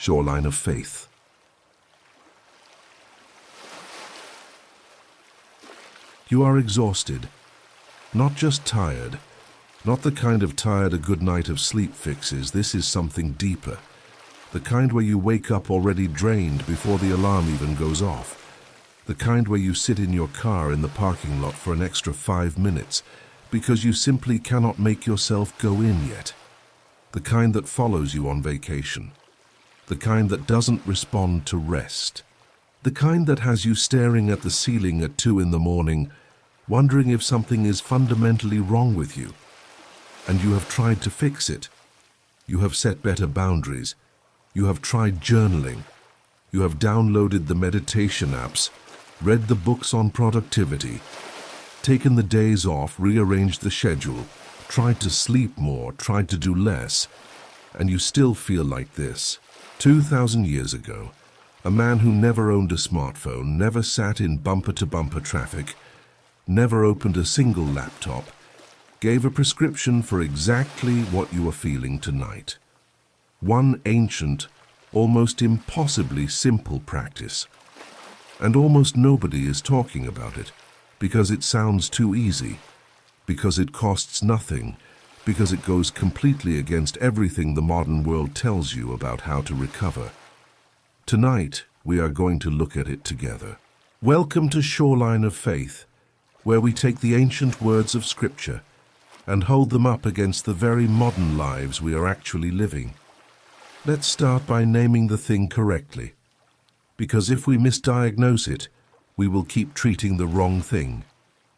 Shoreline of Faith. You are exhausted, not just tired, not the kind of tired a good night of sleep fixes. This is something deeper, the kind where you wake up already drained before the alarm even goes off, the kind where you sit in your car in the parking lot for an extra 5 minutes because you simply cannot make yourself go in yet, the kind that follows you on vacation, the kind that doesn't respond to rest, the kind that has you staring at the ceiling at 2 in the morning, wondering if something is fundamentally wrong with you. And you have tried to fix it. You have set better boundaries. You have tried journaling. You have downloaded the meditation apps, read the books on productivity, taken the days off, rearranged the schedule, tried to sleep more, tried to do less, and you still feel like this. 2,000 years ago, a man who never owned a smartphone, never sat in bumper-to-bumper traffic, never opened a single laptop, gave a prescription for exactly what you are feeling tonight. One ancient, almost impossibly simple practice. And almost nobody is talking about it, because it sounds too easy, because it costs nothing, because it goes completely against everything the modern world tells you about how to recover. Tonight, we are going to look at it together. Welcome to Shoreline of Faith, where we take the ancient words of Scripture and hold them up against the very modern lives we are actually living. Let's start by naming the thing correctly, because if we misdiagnose it, we will keep treating the wrong thing.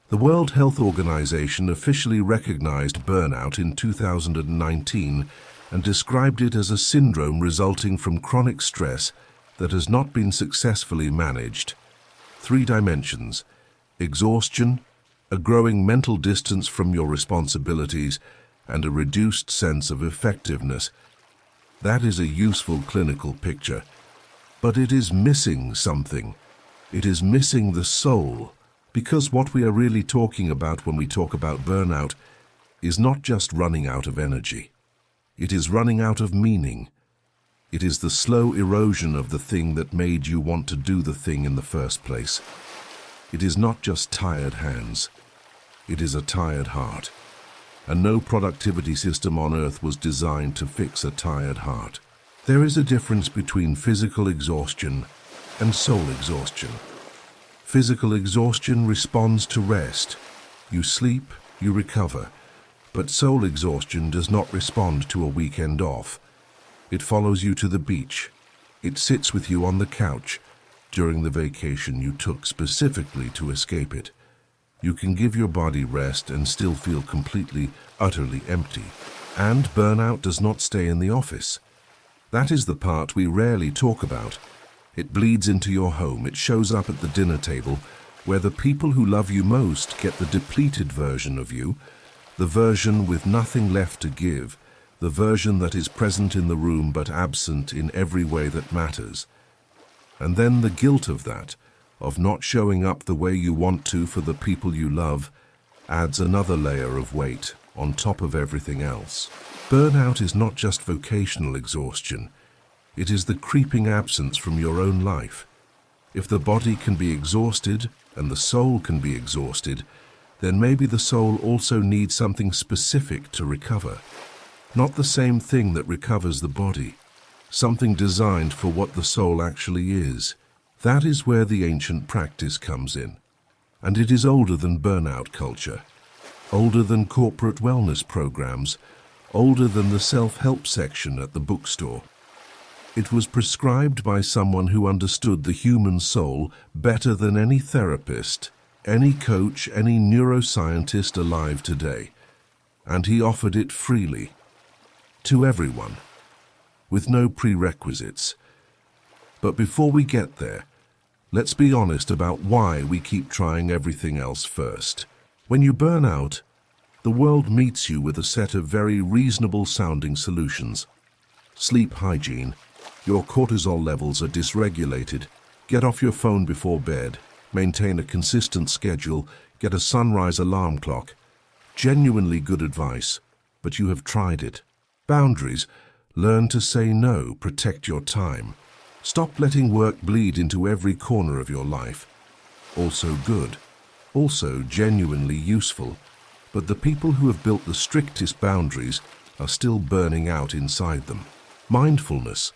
The World Health Organization officially recognized burnout in 2019 and described it as a syndrome resulting from chronic stress that has not been successfully managed. 3 dimensions: exhaustion, a growing mental distance from your responsibilities, and a reduced sense of effectiveness. That is a useful clinical picture, but it is missing something. It is missing the soul, because what we are really talking about when we talk about burnout is not just running out of energy. It is running out of meaning. It is the slow erosion of the thing that made you want to do the thing in the first place. It is not just tired hands. It is a tired heart. And no productivity system on earth was designed to fix a tired heart. There is a difference between physical exhaustion and soul exhaustion. Physical exhaustion responds to rest. You sleep, you recover. But soul exhaustion does not respond to a weekend off. It follows you to the beach. It sits with you on the couch during the vacation you took specifically to escape it. You can give your body rest and still feel completely, utterly empty. And burnout does not stay in the office. That is the part we rarely talk about. It bleeds into your home. It shows up at the dinner table, where the people who love you most get the depleted version of you, the version with nothing left to give, the version that is present in the room but absent in every way that matters. And then the guilt of that, of not showing up the way you want to for the people you love, adds another layer of weight on top of everything else. Burnout is not just vocational exhaustion. It is the creeping absence from your own life. If the body can be exhausted and the soul can be exhausted, then maybe the soul also needs something specific to recover. Not the same thing that recovers the body. Something designed for what the soul actually is. That is where the ancient practice comes in. And it is older than burnout culture, older than corporate wellness programs, older than the self-help section at the bookstore. It was prescribed by someone who understood the human soul better than any therapist, any coach, any neuroscientist alive today. And he offered it freely, to everyone, with no prerequisites. But before we get there, let's be honest about why we keep trying everything else first. When you burn out, the world meets you with a set of very reasonable-sounding solutions. Sleep hygiene. Your cortisol levels are dysregulated. Get off your phone before bed. Maintain a consistent schedule. Get a sunrise alarm clock. Genuinely good advice, but you have tried it. Boundaries. Learn to say no, protect your time. Stop letting work bleed into every corner of your life. Also good, also genuinely useful, but the people who have built the strictest boundaries are still burning out inside them. Mindfulness.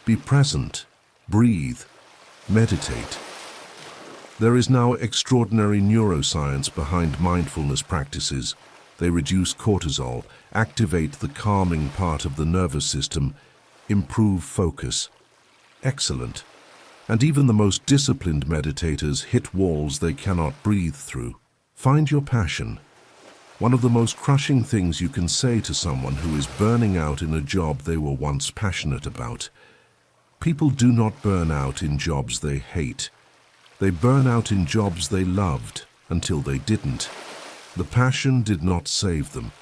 Be present, breathe, meditate. There is now extraordinary neuroscience behind mindfulness practices. They reduce cortisol, activate the calming part of the nervous system, improve focus. Excellent. And even the most disciplined meditators hit walls they cannot breathe through. Find your passion. One of the most crushing things you can say to someone who is burning out in a job they were once passionate about. People do not burn out in jobs they hate. They burn out in jobs they loved until they didn't. The passion did not save them.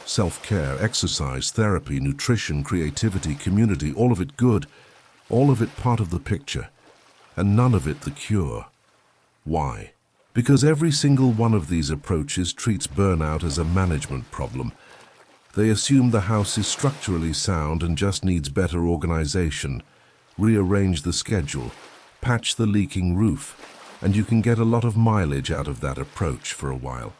Self-care, exercise, therapy, nutrition, creativity, community, all of it good, all of it part of the picture, and none of it the cure. Why? Because every single one of these approaches treats burnout as a management problem. They assume the house is structurally sound and just needs better organization. Rearrange the schedule, patch the leaking roof, and you can get a lot of mileage out of that approach for a while.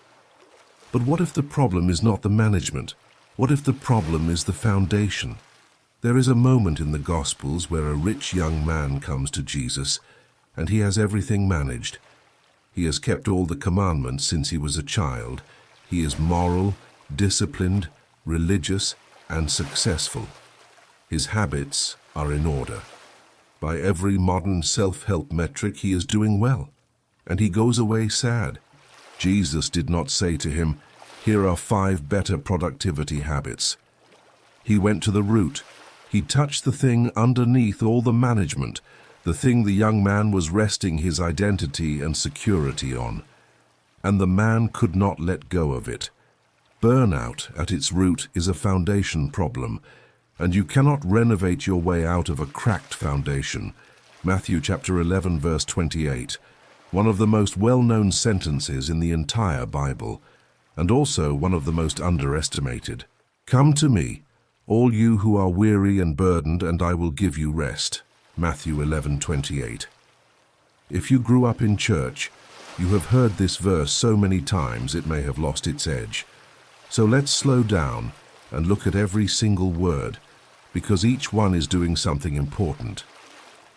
But what if the problem is not the management? What if the problem is the foundation? There is a moment in the Gospels where a rich young man comes to Jesus, and he has everything managed. He has kept all the commandments since he was a child. He is moral, disciplined, religious, and successful. His habits are in order. By every modern self-help metric, he is doing well, and he goes away sad. Jesus did not say to him, "Here are 5 better productivity habits." He went to the root. He touched the thing underneath all the management, the thing the young man was resting his identity and security on. And the man could not let go of it. Burnout at its root is a foundation problem, and you cannot renovate your way out of a cracked foundation. Matthew chapter 11, verse 28, one of the most well-known sentences in the entire Bible, and also one of the most underestimated. "Come to me, all you who are weary and burdened, and I will give you rest." Matthew 11:28. If you grew up in church, you have heard this verse so many times it may have lost its edge. So let's slow down and look at every single word, because each one is doing something important.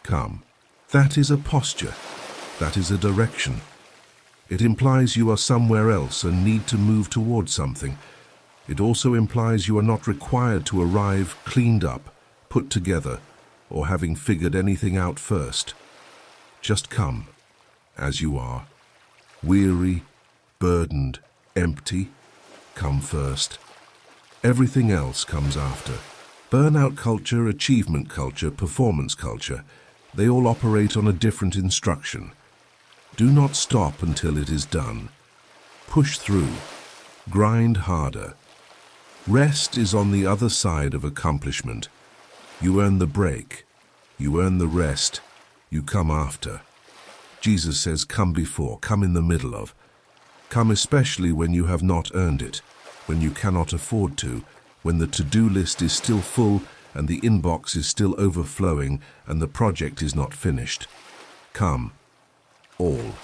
Come. That is a posture. That is a direction. It implies you are somewhere else and need to move towards something. It also implies you are not required to arrive cleaned up, put together, or having figured anything out first. Just come, as you are. Weary, burdened, empty, come first. Everything else comes after. Burnout culture, achievement culture, performance culture, they all operate on a different instruction. Do not stop until it is done. Push through. Grind harder. Rest is on the other side of accomplishment. You earn the break. You earn the rest. You come after. Jesus says, come before, come in the middle of. Come especially when you have not earned it, when you cannot afford to, when the to-do list is still full and the inbox is still overflowing and the project is not finished. Come. All.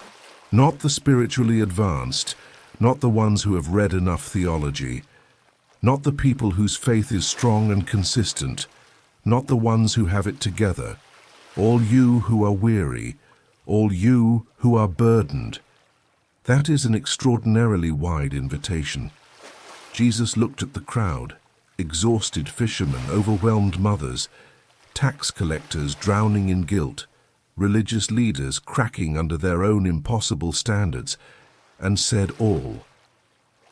Not the spiritually advanced, not the ones who have read enough theology, not the people whose faith is strong and consistent, not the ones who have it together. All you who are weary, all you who are burdened. That is an extraordinarily wide invitation. Jesus looked at the crowd, exhausted fishermen, overwhelmed mothers, tax collectors drowning in guilt, religious leaders cracking under their own impossible standards, and said all.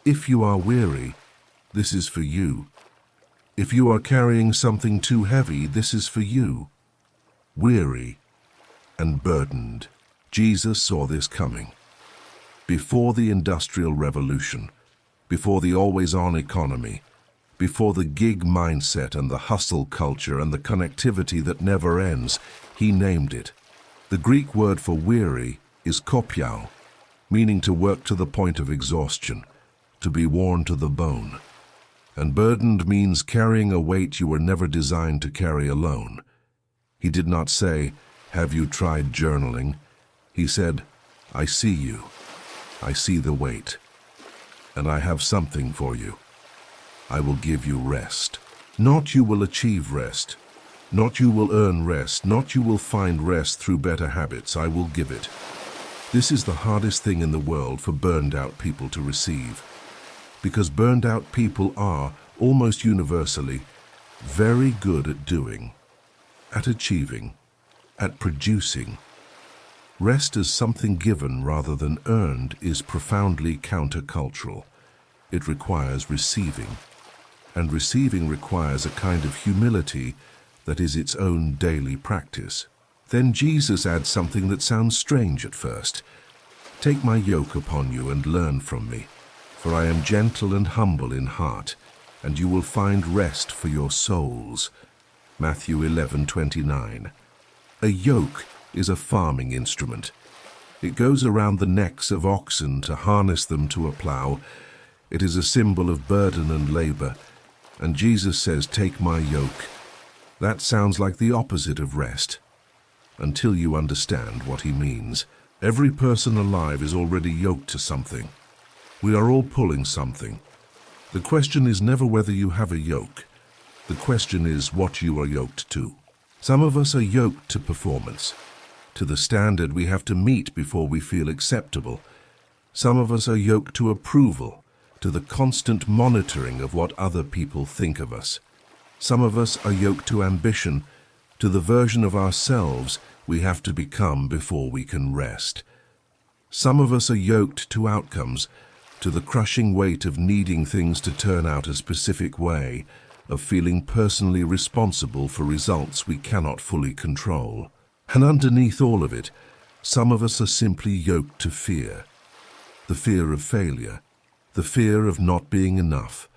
If you are weary, this is for you. If you are carrying something too heavy, this is for you. Weary and burdened. Jesus saw this coming. Before the Industrial Revolution, before the always-on economy, before the gig mindset and the hustle culture and the connectivity that never ends, he named it. The Greek word for weary is kopiao, meaning to work to the point of exhaustion, to be worn to the bone. And burdened means carrying a weight you were never designed to carry alone. He did not say, "Have you tried journaling?" He said, "I see you. I see the weight. And I have something for you. I will give you rest. Not you will achieve rest. Not you will earn rest. Not you will find rest through better habits. I will give it." This is the hardest thing in the world for burned out people to receive. Because burned out people are, almost universally, very good at doing, at achieving, at producing. Rest as something given rather than earned is profoundly countercultural. It requires receiving, and receiving requires a kind of humility that is its own daily practice. Then Jesus adds something that sounds strange at first. "Take my yoke upon you and learn from me, for I am gentle and humble in heart, and you will find rest for your souls." Matthew 11:29. A yoke is a farming instrument. It goes around the necks of oxen to harness them to a plow. It is a symbol of burden and labor. And Jesus says, "Take my yoke." That sounds like the opposite of rest, until you understand what he means. Every person alive is already yoked to something. We are all pulling something. The question is never whether you have a yoke. The question is what you are yoked to. Some of us are yoked to performance, to the standard we have to meet before we feel acceptable. Some of us are yoked to approval, to the constant monitoring of what other people think of us. Some of us are yoked to ambition, to the version of ourselves we have to become before we can rest. Some of us are yoked to outcomes, to the crushing weight of needing things to turn out a specific way, of feeling personally responsible for results we cannot fully control. And underneath all of it, some of us are simply yoked to fear. The fear of failure, the fear of not being enough,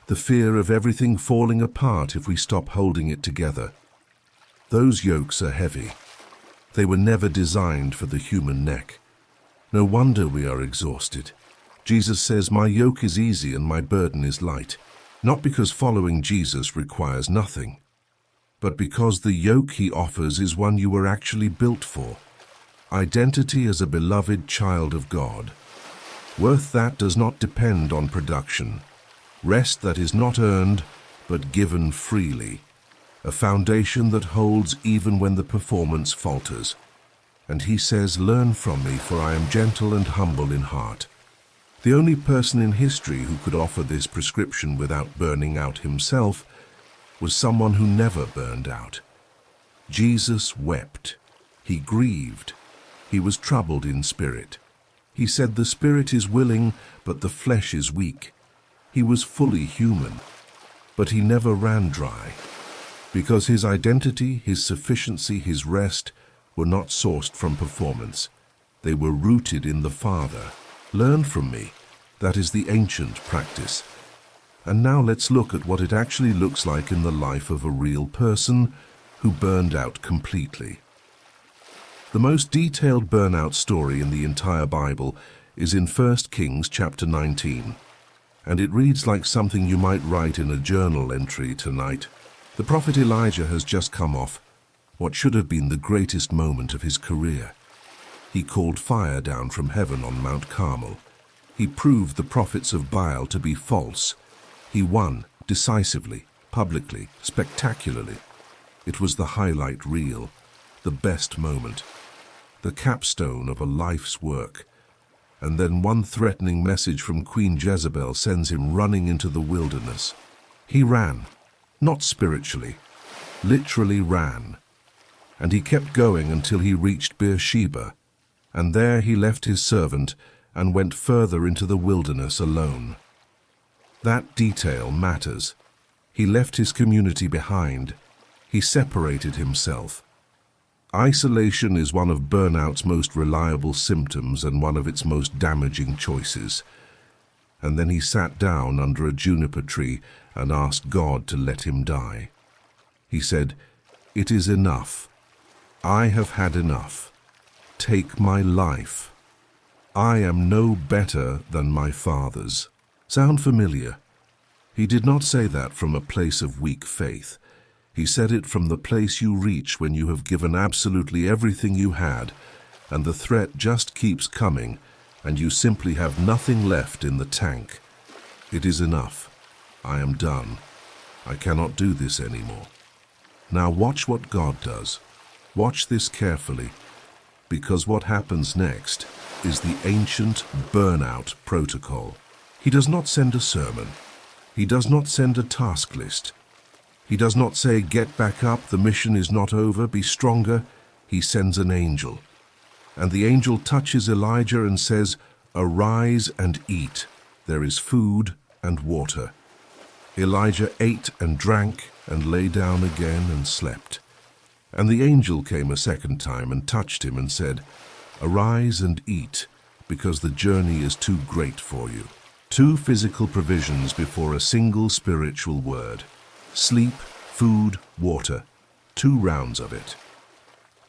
the fear of everything falling apart if we stop holding it together. Those yokes are heavy. They were never designed for the human neck. No wonder we are exhausted. Jesus says, "My yoke is easy and my burden is light." Not because following Jesus requires nothing, but because the yoke he offers is one you were actually built for. Identity as a beloved child of God. Worth that does not depend on production. Rest that is not earned, but given freely. A foundation that holds even when the performance falters. And he says, "Learn from me, for I am gentle and humble in heart." The only person in history who could offer this prescription without burning out himself was someone who never burned out. Jesus wept. He grieved. He was troubled in spirit. He said, "The spirit is willing, but the flesh is weak." He was fully human, but he never ran dry, because his identity, his sufficiency, his rest were not sourced from performance. They were rooted in the Father. Learn from me. That is the ancient practice. And now let's look at what it actually looks like in the life of a real person who burned out completely. The most detailed burnout story in the entire Bible is in 1 Kings chapter 19, and it reads like something you might write in a journal entry tonight. The prophet Elijah has just come off what should have been the greatest moment of his career. He called fire down from heaven on Mount Carmel. He proved the prophets of Baal to be false. He won decisively, publicly, spectacularly. It was the highlight reel, the best moment, the capstone of a life's work. And then one threatening message from Queen Jezebel sends him running into the wilderness. He ran, not spiritually, literally ran. And he kept going until he reached Beersheba, and there he left his servant and went further into the wilderness alone. That detail matters. He left his community behind. He separated himself. Isolation is one of burnout's most reliable symptoms and one of its most damaging choices. And then he sat down under a juniper tree and asked God to let him die. He said, "It is enough. I have had enough. Take my life. I am no better than my fathers." Sound familiar? He did not say that from a place of weak faith. He said it from the place you reach when you have given absolutely everything you had, and the threat just keeps coming, and you simply have nothing left in the tank. It is enough. I am done. I cannot do this anymore. Now watch what God does. Watch this carefully, because what happens next is the ancient burnout protocol. He does not send a sermon. He does not send a task list. He does not say, "Get back up, the mission is not over, be stronger." He sends an angel. And the angel touches Elijah and says, "Arise and eat. There is food and water." Elijah ate and drank and lay down again and slept. And the angel came a second time and touched him and said, "Arise and eat, because the journey is too great for you." 2 physical provisions before a single spiritual word. Sleep, food, water. 2 rounds of it.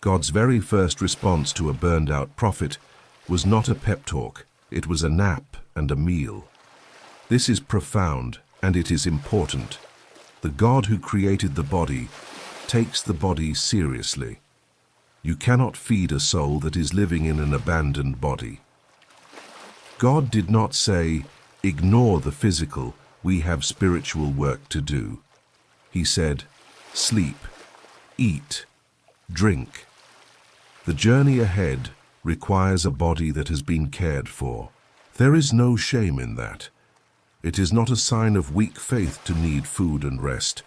God's very first response to a burned-out prophet was not a pep talk. It was a nap and a meal. This is profound, and it is important. The God who created the body takes the body seriously. You cannot feed a soul that is living in an abandoned body. God did not say, "Ignore the physical, we have spiritual work to do." He said, "Sleep, eat, drink." The journey ahead requires a body that has been cared for. There is no shame in that. It is not a sign of weak faith to need food and rest.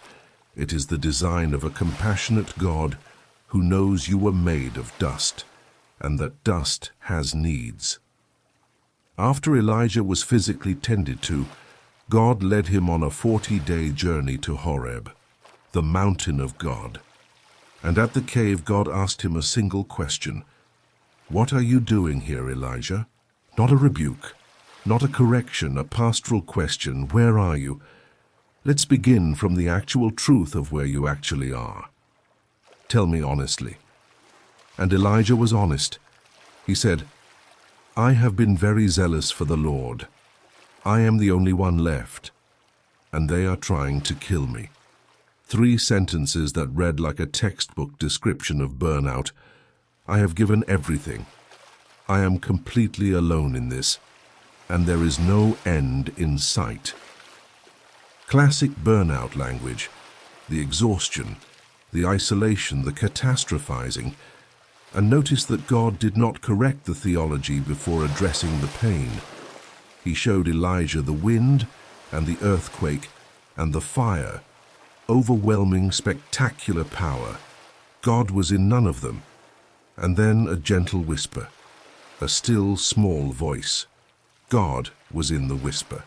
It is the design of a compassionate God who knows you were made of dust, and that dust has needs. After Elijah was physically tended to, God led him on a 40-day journey to Horeb, the mountain of God. And at the cave, God asked him a single question. "What are you doing here, Elijah?" Not a rebuke, not a correction, a pastoral question. Where are you? Let's begin from the actual truth of where you actually are. Tell me honestly. And Elijah was honest. He said, "I have been very zealous for the Lord. I am the only one left, and they are trying to kill me." 3 sentences that read like a textbook description of burnout. I have given everything. I am completely alone in this, and there is no end in sight. Classic burnout language, the exhaustion, the isolation, the catastrophizing. And notice that God did not correct the theology before addressing the pain. He showed Elijah the wind and the earthquake and the fire, overwhelming, spectacular power. God was in none of them. And then a gentle whisper, a still, small voice. God was in the whisper.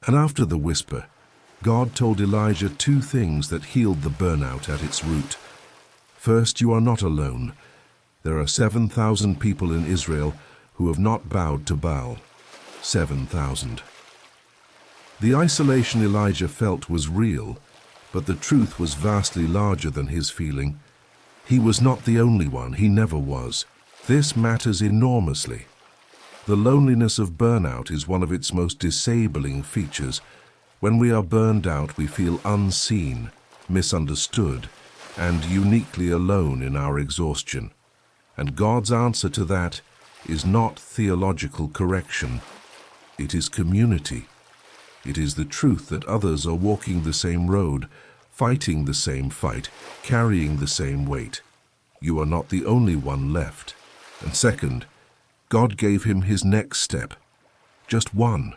And after the whisper, God told Elijah 2 things that healed the burnout at its root. First, you are not alone. There are 7,000 people in Israel who have not bowed to Baal. 7,000. The isolation Elijah felt was real, but the truth was vastly larger than his feeling. He was not the only one. He never was. This matters enormously. The loneliness of burnout is one of its most disabling features. When we are burned out, we feel unseen, misunderstood, and uniquely alone in our exhaustion. And God's answer to that is not theological correction. It is community. It is the truth that others are walking the same road, fighting the same fight, carrying the same weight. You are not the only one left. And second, God gave him his next step. Just one.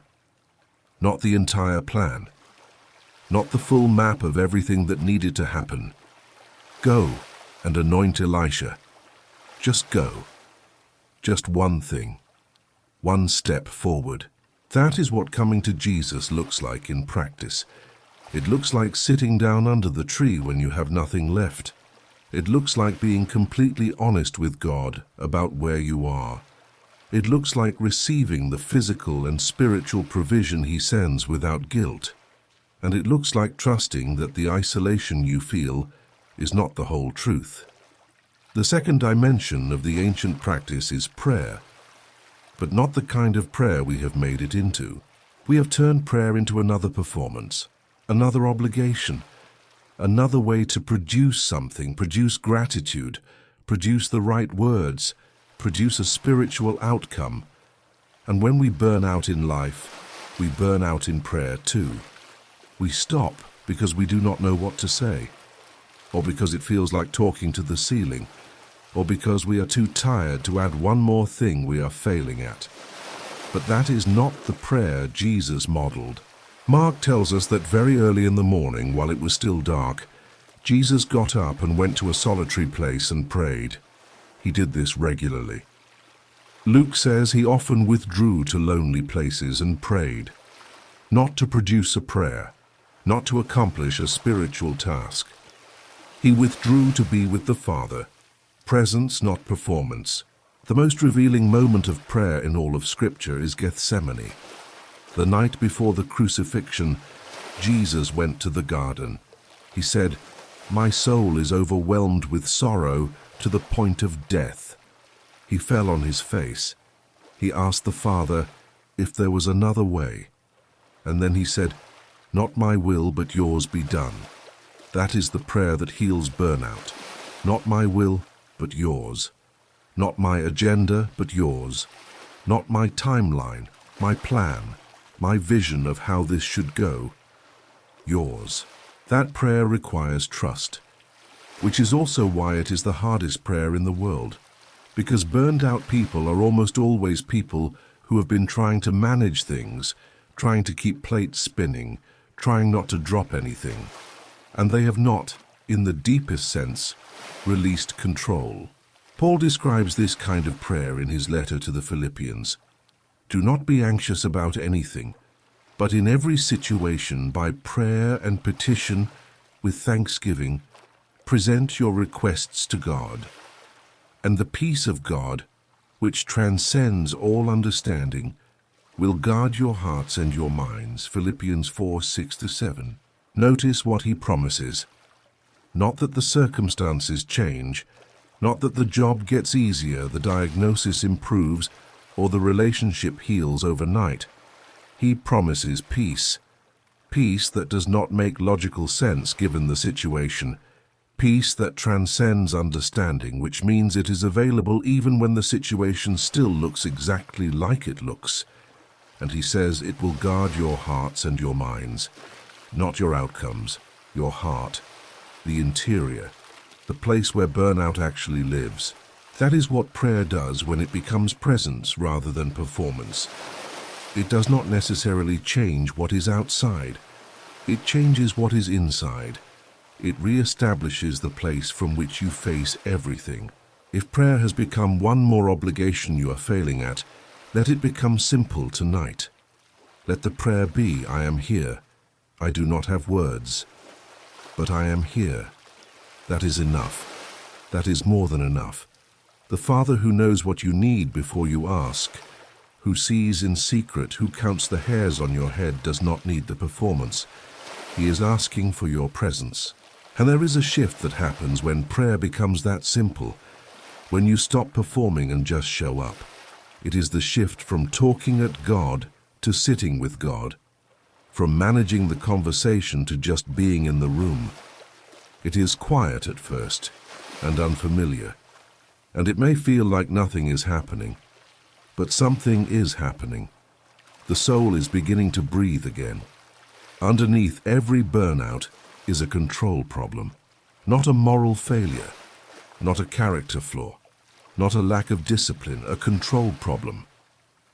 Not the entire plan. Not the full map of everything that needed to happen. Go and anoint Elisha. Just go. Just one thing. One step forward. That is what coming to Jesus looks like in practice. It looks like sitting down under the tree when you have nothing left. It looks like being completely honest with God about where you are. It looks like receiving the physical and spiritual provision He sends without guilt. And it looks like trusting that the isolation you feel is not the whole truth. The second dimension of the ancient practice is prayer, but not the kind of prayer we have made it into. We have turned prayer into another performance, another obligation, another way to produce something, produce gratitude, produce the right words, produce a spiritual outcome. And when we burn out in life, we burn out in prayer too. We stop because we do not know what to say, or because it feels like talking to the ceiling, or because we are too tired to add one more thing we are failing at. But that is not the prayer Jesus modeled. Mark tells us that very early in the morning, while it was still dark, Jesus got up and went to a solitary place and prayed. He did this regularly. Luke says he often withdrew to lonely places and prayed, not to produce a prayer, not to accomplish a spiritual task. He withdrew to be with the Father, presence, not performance. The most revealing moment of prayer in all of Scripture is Gethsemane. The night before the crucifixion, Jesus went to the garden. He said, "My soul is overwhelmed with sorrow to the point of death." He fell on his face. He asked the Father if there was another way. And then he said, "Not my will, but yours be done." That is the prayer that heals burnout. Not my will, but yours. Not my agenda, but yours. Not my timeline, my plan, my vision of how this should go. Yours. That prayer requires trust, which is also why it is the hardest prayer in the world. Because burned out people are almost always people who have been trying to manage things, trying to keep plates spinning, trying not to drop anything. And they have not, in the deepest sense, released control. Paul describes this kind of prayer in his letter to the Philippians. "Do not be anxious about anything, but in every situation, by prayer and petition, with thanksgiving, present your requests to God. And the peace of God, which transcends all understanding, will guard your hearts and your minds." Philippians 4:6-7. Notice what he promises. Not that the circumstances change, not that the job gets easier, the diagnosis improves, or the relationship heals overnight. He promises peace. Peace that does not make logical sense given the situation. Peace that transcends understanding, which means it is available even when the situation still looks exactly like it looks. And he says it will guard your hearts and your minds, not your outcomes, your heart, the interior, the place where burnout actually lives. That is what prayer does when it becomes presence rather than performance. It does not necessarily change what is outside. It changes what is inside. It reestablishes the place from which you face everything. If prayer has become one more obligation you are failing at, let it become simple tonight. Let the prayer be, "I am here. I do not have words, but I am here." That is enough. That is more than enough. The Father who knows what you need before you ask, who sees in secret, who counts the hairs on your head, does not need the performance. He is asking for your presence. And there is a shift that happens when prayer becomes that simple, when you stop performing and just show up. It is the shift from talking at God to sitting with God, from managing the conversation to just being in the room. It is quiet at first and unfamiliar, and it may feel like nothing is happening, but something is happening. The soul is beginning to breathe again. Underneath every burnout is a control problem, not a moral failure, not a character flaw, not a lack of discipline, a control problem.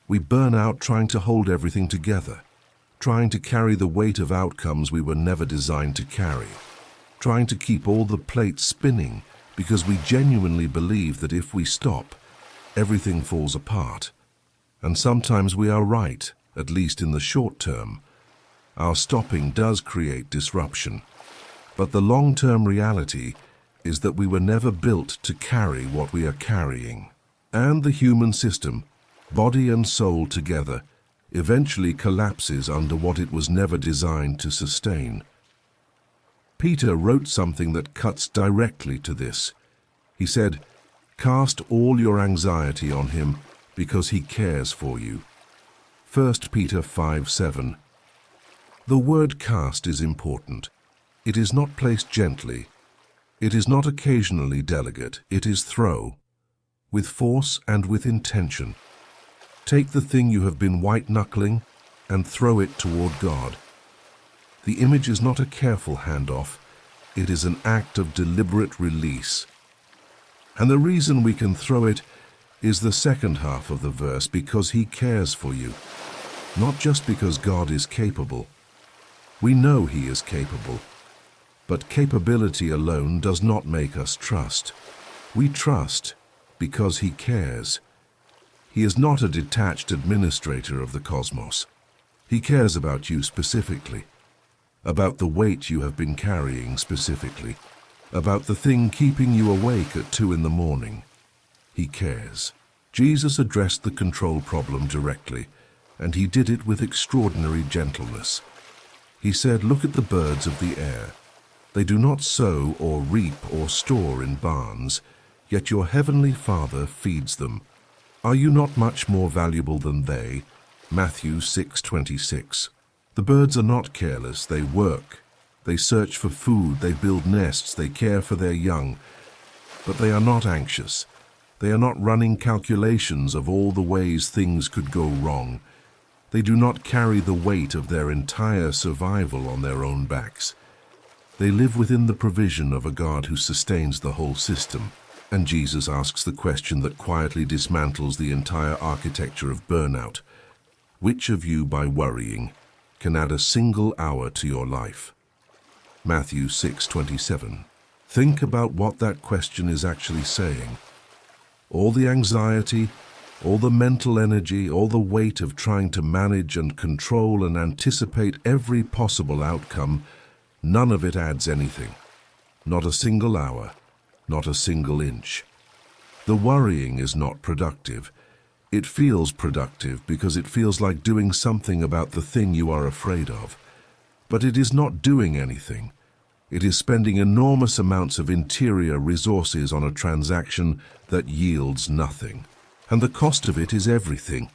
We burn out trying to hold everything together, trying to carry the weight of outcomes we were never designed to carry, trying to keep all the plates spinning because we genuinely believe that if we stop, everything falls apart. And sometimes we are right, at least in the short term. Our stopping does create disruption. But the long-term reality is that we were never built to carry what we are carrying. And the human system, body and soul together, eventually collapses under what it was never designed to sustain. Peter wrote something that cuts directly to this. He said, "Cast all your anxiety on him because he cares for you." 1 Peter 5:7. The word cast is important. It is not placed gently. It is not occasionally delicate. It is throw, with force and with intention. Take the thing you have been white-knuckling and throw it toward God. The image is not a careful handoff. It is an act of deliberate release. And the reason we can throw it is the second half of the verse, because He cares for you. Not just because God is capable. We know He is capable. But capability alone does not make us trust. We trust because He cares. He is not a detached administrator of the cosmos. He cares about you specifically, about the weight you have been carrying specifically, about the thing keeping you awake at 2 in the morning. He cares. Jesus addressed the control problem directly, and He did it with extraordinary gentleness. He said, "Look at the birds of the air. They do not sow or reap or store in barns, yet your heavenly Father feeds them. Are you not much more valuable than they?" Matthew 6:26. The birds are not careless. They work. They search for food. They build nests. They care for their young. But they are not anxious. They are not running calculations of all the ways things could go wrong. They do not carry the weight of their entire survival on their own backs. They live within the provision of a God who sustains the whole system. And Jesus asks the question that quietly dismantles the entire architecture of burnout. Which of you, by worrying, can add a single hour to your life? Matthew 6:27. Think about what that question is actually saying. All the anxiety, all the mental energy, all the weight of trying to manage and control and anticipate every possible outcome, none of it adds anything. Not a single hour, not a single inch. The worrying is not productive. It feels productive because it feels like doing something about the thing you are afraid of. But it is not doing anything. It is spending enormous amounts of interior resources on a transaction that yields nothing. And the cost of it is everything.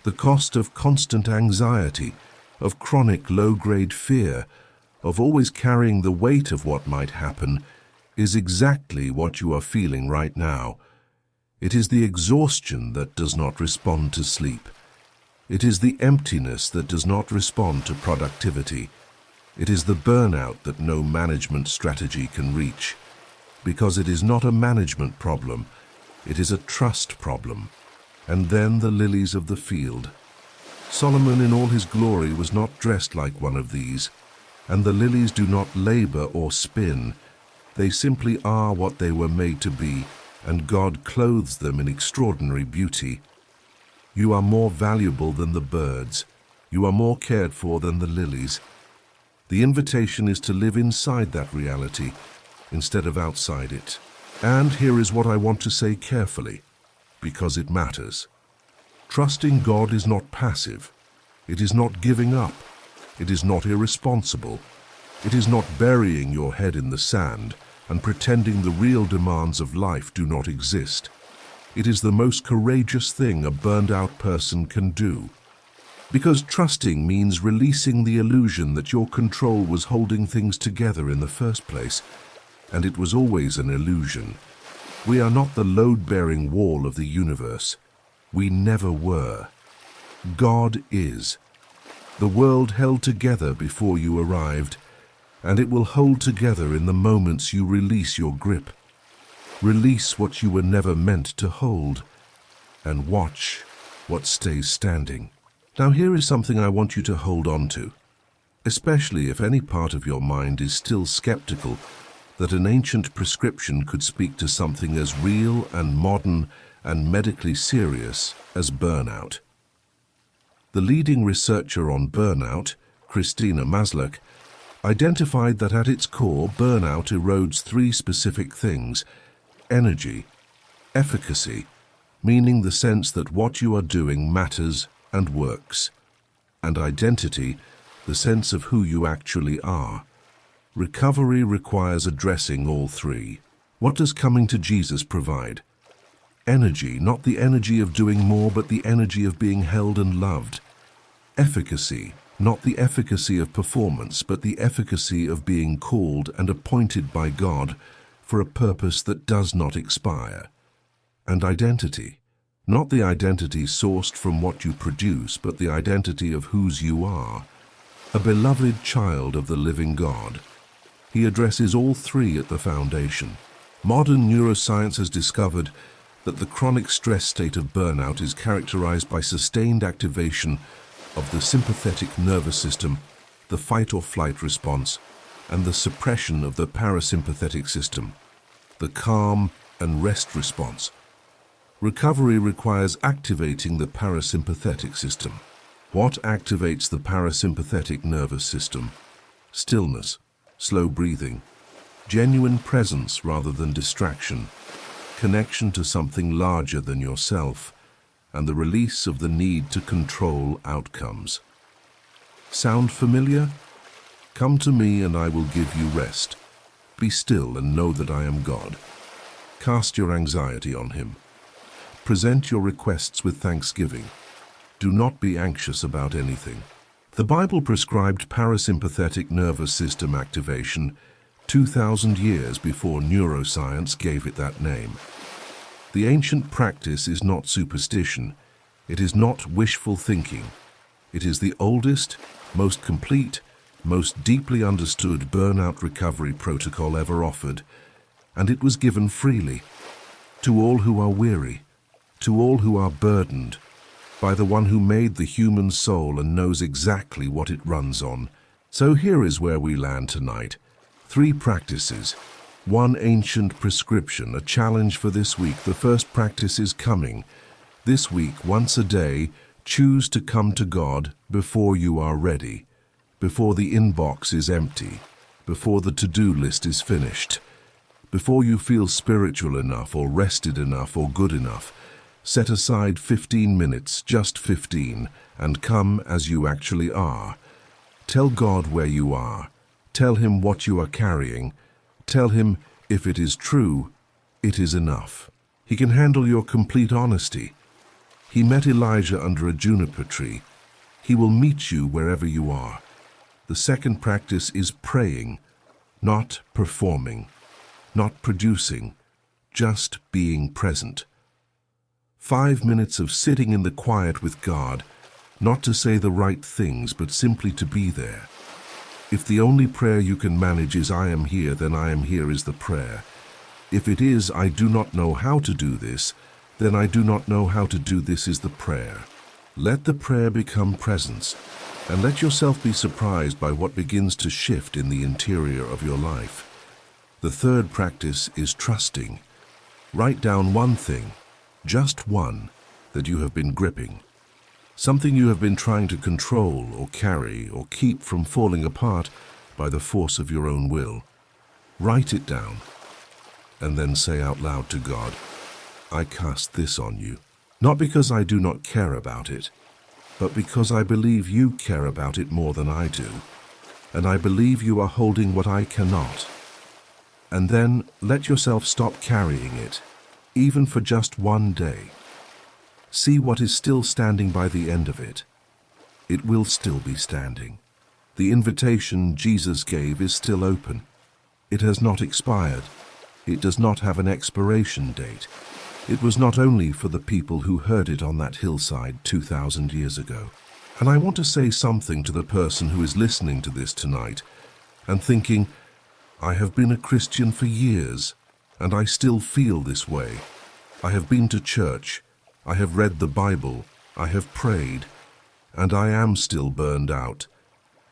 The cost of constant anxiety, of chronic low-grade fear, of always carrying the weight of what might happen, is exactly what you are feeling right now. It is the exhaustion that does not respond to sleep. It is the emptiness that does not respond to productivity. It is the burnout that no management strategy can reach. Because it is not a management problem, it is a trust problem. And then the lilies of the field. Solomon in all his glory was not dressed like one of these. And the lilies do not labor or spin. They simply are what they were made to be, and God clothes them in extraordinary beauty. You are more valuable than the birds. You are more cared for than the lilies. The invitation is to live inside that reality instead of outside it. And here is what I want to say carefully, because it matters. Trusting God is not passive. It is not giving up. It is not irresponsible. It is not burying your head in the sand and pretending the real demands of life do not exist. It is the most courageous thing a burned-out person can do. Because trusting means releasing the illusion that your control was holding things together in the first place, and it was always an illusion. We are not the load-bearing wall of the universe. We never were. God is. The world held together before you arrived, and it will hold together in the moments you release your grip. Release what you were never meant to hold, and watch what stays standing. Now here is something I want you to hold on to, especially if any part of your mind is still skeptical that an ancient prescription could speak to something as real and modern and medically serious as burnout. The leading researcher on burnout, Christina Maslach, identified that at its core, burnout erodes 3 specific things: energy, efficacy, meaning the sense that what you are doing matters and works, and identity, the sense of who you actually are. Recovery requires addressing all 3. What does coming to Jesus provide? Energy, not the energy of doing more, but the energy of being held and loved. Efficacy, Not the efficacy of performance, but the efficacy of being called and appointed by God for a purpose that does not expire. And identity. Not the identity sourced from what you produce, but the identity of whose you are. A beloved child of the living God. He addresses all three at the foundation. Modern neuroscience has discovered that the chronic stress state of burnout is characterized by sustained activation of the sympathetic nervous system, the fight or flight response, and the suppression of the parasympathetic system, the calm and rest response. Recovery requires activating the parasympathetic system. What activates the parasympathetic nervous system? Stillness, slow breathing, genuine presence rather than distraction, connection to something larger than yourself, and the release of the need to control outcomes. Sound familiar? Come to me and I will give you rest. Be still and know that I am God. Cast your anxiety on him. Present your requests with thanksgiving. Do not be anxious about anything. The Bible prescribed parasympathetic nervous system activation 2,000 years before neuroscience gave it that name. The ancient practice is not superstition. It is not wishful thinking. It is the oldest, most complete, most deeply understood burnout recovery protocol ever offered, and it was given freely to all who are weary, to all who are burdened, by the one who made the human soul and knows exactly what it runs on. So here is where we land tonight. 3 practices. 1 ancient prescription, a challenge for this week. The first practice is coming. This week, once a day, choose to come to God before you are ready, before the inbox is empty, before the to-do list is finished, before you feel spiritual enough or rested enough or good enough. Set aside 15 minutes, just 15, and come as you actually are. Tell God where you are. Tell him what you are carrying. Tell him, if it is true, it is enough. He can handle your complete honesty. He met Elijah under a juniper tree. He will meet you wherever you are. The second practice is praying, not performing, not producing, just being present. 5 minutes of sitting in the quiet with God, not to say the right things, but simply to be there. If the only prayer you can manage is "I am here," then "I am here" is the prayer. If it is "I do not know how to do this," then "I do not know how to do this" is the prayer. Let the prayer become presence, and let yourself be surprised by what begins to shift in the interior of your life. The third practice is trusting. Write down one thing, just one, that you have been gripping. Something you have been trying to control or carry or keep from falling apart by the force of your own will. Write it down, and then say out loud to God, "I cast this on you, not because I do not care about it, but because I believe you care about it more than I do, and I believe you are holding what I cannot." And then let yourself stop carrying it, even for just one day. See what is still standing by the end of it. It will still be standing. The invitation Jesus gave is still open. It has not expired. It does not have an expiration date. It was not only for the people who heard it on that hillside 2,000 years ago. And I want to say something to the person who is listening to this tonight and thinking, "I have been a Christian for years, and I still feel this way. I have been to church, I have read the Bible, I have prayed, and I am still burned out."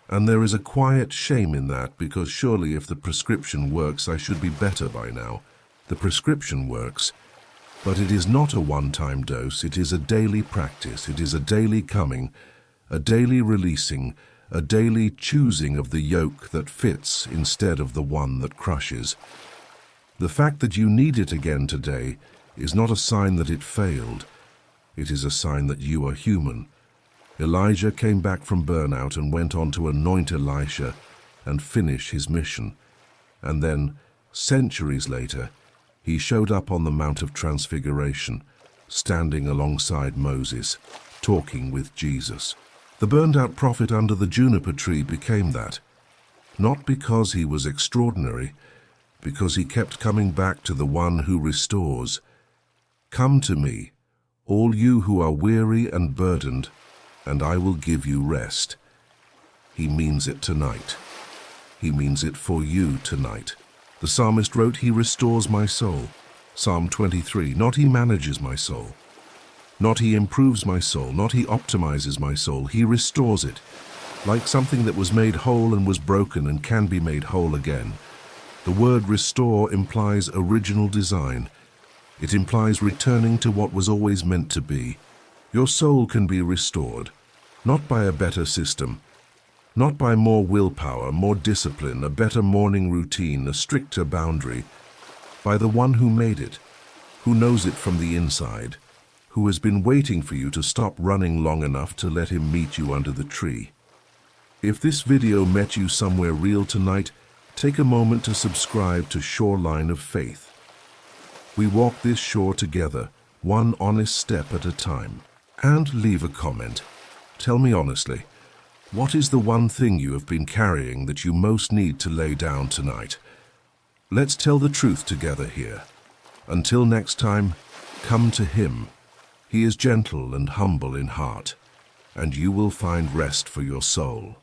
And there is a quiet shame in that, because surely if the prescription works, I should be better by now. The prescription works, but it is not a one-time dose. It is a daily practice. It is a daily coming, a daily releasing, a daily choosing of the yoke that fits instead of the one that crushes. The fact that you need it again today is not a sign that it failed. It is a sign that you are human. Elijah came back from burnout and went on to anoint Elisha and finish his mission. And then, centuries later, he showed up on the Mount of Transfiguration, standing alongside Moses, talking with Jesus. The burned-out prophet under the juniper tree became that, not because he was extraordinary, because he kept coming back to the one who restores. Come to me, all you who are weary and burdened, and I will give you rest. He means it tonight. He means it for you tonight. The psalmist wrote, He restores my soul. Psalm 23, not He manages my soul. Not He improves my soul, not He optimizes my soul. He restores it, like something that was made whole and was broken and can be made whole again. The word restore implies original design. It implies returning to what was always meant to be. Your soul can be restored, not by a better system, not by more willpower, more discipline, a better morning routine, a stricter boundary, by the one who made it, who knows it from the inside, who has been waiting for you to stop running long enough to let Him meet you under the tree. If this video met you somewhere real tonight, take a moment to subscribe to Shoreline of Faith. We walk this shore together, one honest step at a time. And leave a comment. Tell me honestly, what is the one thing you have been carrying that you most need to lay down tonight? Let's tell the truth together here. Until next time, come to Him. He is gentle and humble in heart, and you will find rest for your soul.